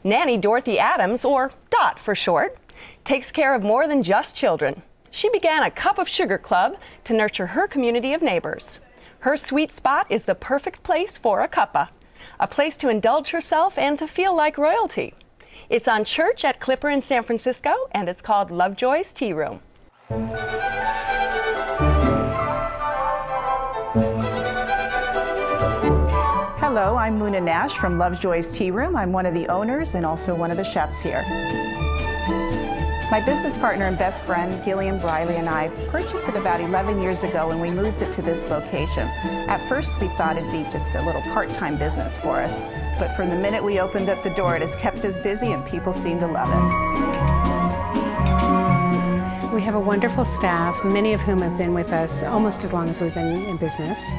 Nanny Dorothy Adams, or Dot for short, takes care of more than just children. She began a Cup of Sugar Club to nurture her community of neighbors. Her sweet spot is the perfect place for a cuppa, a place to indulge herself and to feel like royalty. It's on Church at Clipper in San Francisco, and it's called Lovejoy's Tea Room. Hello, I'm Muna Nash from Lovejoy's Tea Room. I'm one of the owners and also one of the chefs here. My business partner and best friend, Gillian Briley, and I purchased it about 11 years ago when we moved it to this location. At first, we thought it'd be just a little part-time business for us, but from the minute we opened up the door, it has kept us busy and people seem to love it. We have a wonderful staff, many of whom have been with us almost as long as we've been in business.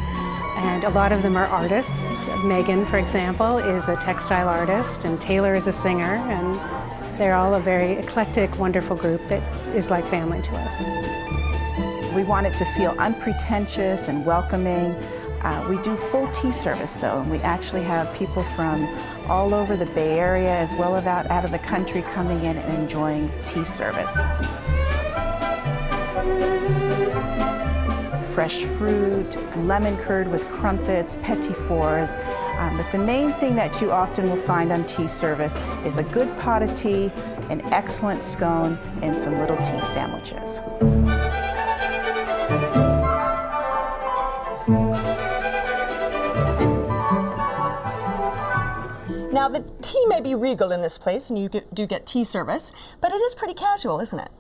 And a lot of them are artists. Megan, for example, is a textile artist, and Taylor is a singer, and they're all a very eclectic, wonderful group that is like family to us. We want it to feel unpretentious and welcoming. We do full tea service though, and we actually have people from all over the Bay Area as well as out of the country coming in and enjoying tea service. Fresh fruit, lemon curd with crumpets, petit fours. But the main thing that you often will find on tea service is a good pot of tea, an excellent scone, and some little tea sandwiches. Now, the tea may be regal in this place, and you do get tea service, but it is pretty casual, isn't it?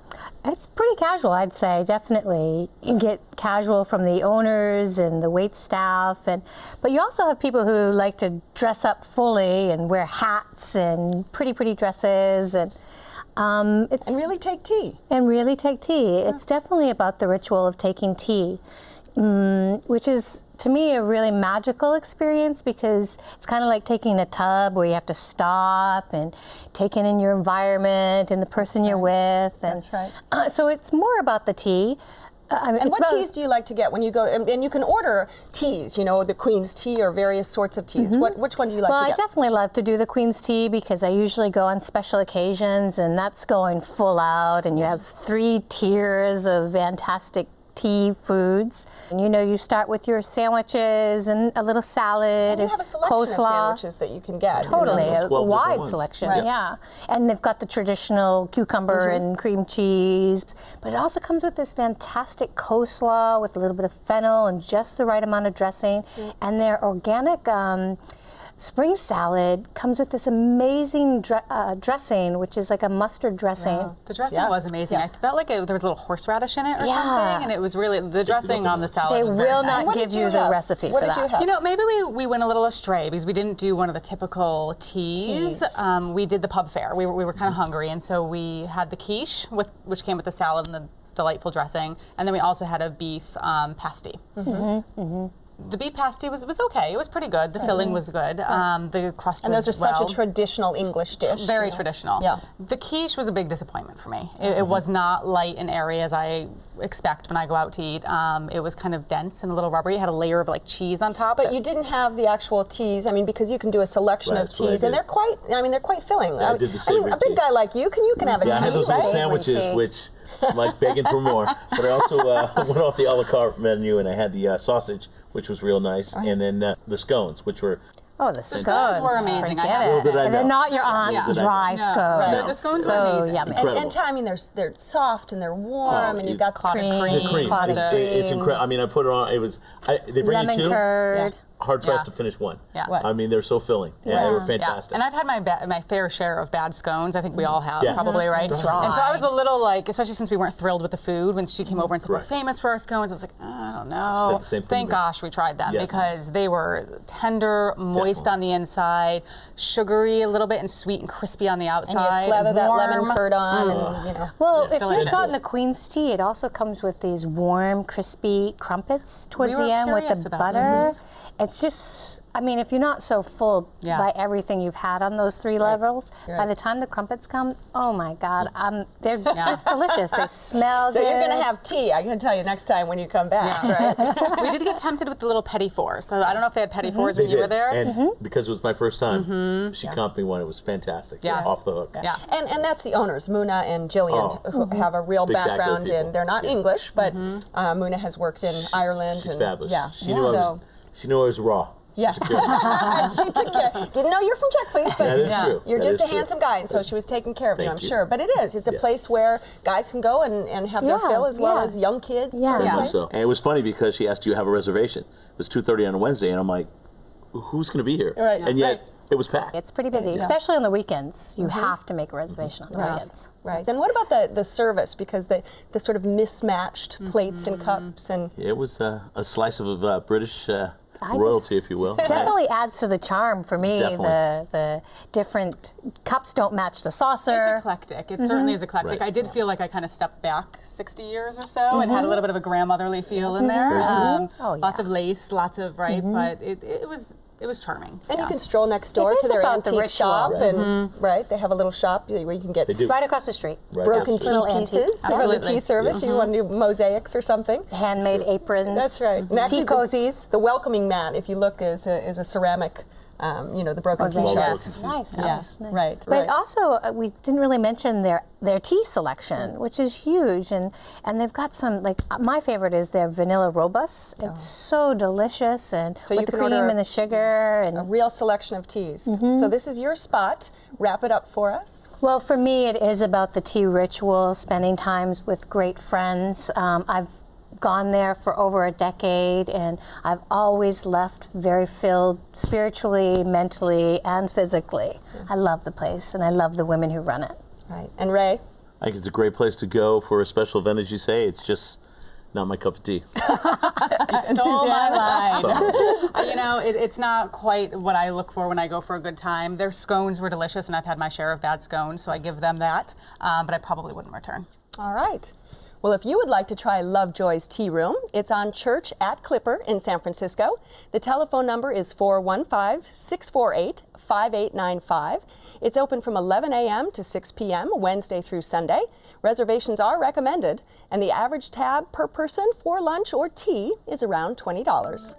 It's pretty casual, I'd say, definitely. You get casual from the owners and the wait staff, but you also have people who like to dress up fully and wear hats and pretty dresses, and really take tea. It's definitely about the ritual of taking tea, which is, to me, a really magical experience because it's kind of like taking a tub where you have to stop and take in your environment and the person you're with. And, that's right. So it's more about the tea. And what teas do you like to get when you go? And you can order teas, you know, the Queen's tea or various sorts of teas. Mm-hmm. Which one do you like to get? Well, I definitely love to do the Queen's tea because I usually go on special occasions, and that's going full out, and you have 3 tiers of fantastic tea foods. And you know, you start with your sandwiches and a little salad and you have a selection coleslaw. of sandwiches that you can get. Totally, a wide ones. selection, right. yeah. And they've got the traditional cucumber and cream cheese, but it also comes with this fantastic coleslaw with a little bit of fennel and just the right amount of dressing. And their organic spring salad comes with this amazing dressing, which is like a mustard dressing. Yeah. The dressing was amazing. I felt like there was a little horseradish in it or something, and it was really, the dressing on the salad was very will nice. not give you the recipe for that. You know, maybe we went a little astray because we didn't do one of the typical teas. We did the pub fare. We were kind of hungry, and so we had the quiche, which came with the salad and the delightful dressing, and then we also had a beef pasty. The beef pasty was okay. It was pretty good. The filling was good. The crust was And those are such a traditional English dish. Very traditional. Yeah. The quiche was a big disappointment for me. It was not light and airy as I expect when I go out to eat. It was kind of dense and a little rubbery. It had a layer of like cheese on top. But you didn't have the actual teas. I mean, because you can do a selection of teas, and they're quite filling. I did the savory a big tea. guy like you can have a tea, I had those little right? sandwiches, which I'm like begging for more. But I also went off the a la carte menu, and I had the sausage, which was real nice, and then the scones, which were the scones were amazing. Forget I it. Little did I And they're know. not your aunt's Little did I dry know. scones. Right. The scones so were amazing. yummy. Incredible. I mean, they're soft and they're warm, and you've got cream. the cream. Pot of It's cream. incredible. I mean, I put it on. It was they bring Lemon you 2. curd. Hard for us Yeah. to finish one. Yeah. I mean, they're so filling. Yeah, they were fantastic. And I've had my fair share of bad scones. I think we all have, Yeah. probably, right? Dry. And so I was a little like, especially since we weren't thrilled with the food, when she came over and said, Correct. we're famous for our scones, I was like, I don't know. Said the same thing Thank to me. gosh we tried them Yes. because they were tender, moist Definitely. on the inside, sugary a little bit, and sweet and crispy on the And outside. you slather that lemon warm. curd on, and you know. Well, if delicious. you've gotten the Queen's tea, it also comes with these warm, crispy crumpets towards We were the end with curious the about butter. those. It's just I mean, if you're not so full Yeah. by everything you've had on those 3 levels, You're by right. the time the crumpets come, oh my God, they're just delicious. They smell So good. you're going to have tea. I can tell you next time when you come back, right? We did get tempted with the little petit fours. So I don't know if they had petit fours They when you were did. there. And because it was my first time, she comped me one. It was fantastic. Yeah. Off the hook. Yeah. And that's the owners, Muna and Jillian, who have a real Spectacular background in. people. They're not Yeah. English, but Muna has worked in Ireland. She's and, fabulous. Yeah. She knew I was raw. Yeah. She took care. Didn't know you're from Czech, please, but That is true. you're That just is a true. handsome guy, and so she was taking care of you, Thank I'm you. sure. But it is. It's a Yes. place where guys can go and have their Yeah, fill as well yeah. as young kids. Yeah. sort of Yeah. place. So, and it was funny because she asked, "Do you have a reservation?" It was 2:30 on a Wednesday, and I'm like, "Who's going to be here?" Right. And yet Right. it was packed. It's pretty busy, especially on the weekends. You have to make a reservation on the weekends. Right. And what about the service? Because the sort of mismatched plates and cups and It was a slice of British I royalty, just- if you will. Definitely adds to the charm for me. Definitely. The different cups don't match the saucer. It's eclectic. It certainly is eclectic. Right. I did feel like I kind of stepped back 60 years or so and had a little bit of a grandmotherly feel in there. Very true. Oh, Lots yeah. of lace, lots of but it was charming. And Yeah. you can stroll next door is to their about the antique ritual. shop, and right, they have a little shop where you can get They do. Right across the street. Right. broken Absolutely. tea Little pieces antique. for the Absolutely. tea service. You want to do mosaics or something. Handmade aprons. That's right. And actually Tea cozies. The welcoming mat, if you look, is a ceramic. The broken tea Mosaic. shop. Yes. Nice, Yeah. nice, nice. Right. But right. also, we didn't really mention their tea selection, which is huge, and they've got some my favorite is their vanilla robust. It's so delicious, and So you with the can cream order and the sugar, and a real selection of teas. So this is your spot. Wrap it up for us. well, for me, it is about the tea ritual, spending times with great friends. I've gone there for over a decade, and I've always left very filled spiritually, mentally, and physically. I love the place, and I love the women who run it. Right. And Ray. I think it's a great place to go for a special event, as you say. It's just not my cup of tea. You stole my line. So, It's not quite what I look for when I go for a good time. Their scones were delicious, and I've had my share of bad scones, so I give them that. But I probably wouldn't return. All right. Well, if you would like to try Lovejoy's Tea Room, it's on Church at Clipper in San Francisco. The telephone number is 415-648-5895. It's open from 11 a.m. to 6 p.m. Wednesday through Sunday. Reservations are recommended, and the average tab per person for lunch or tea is around $20.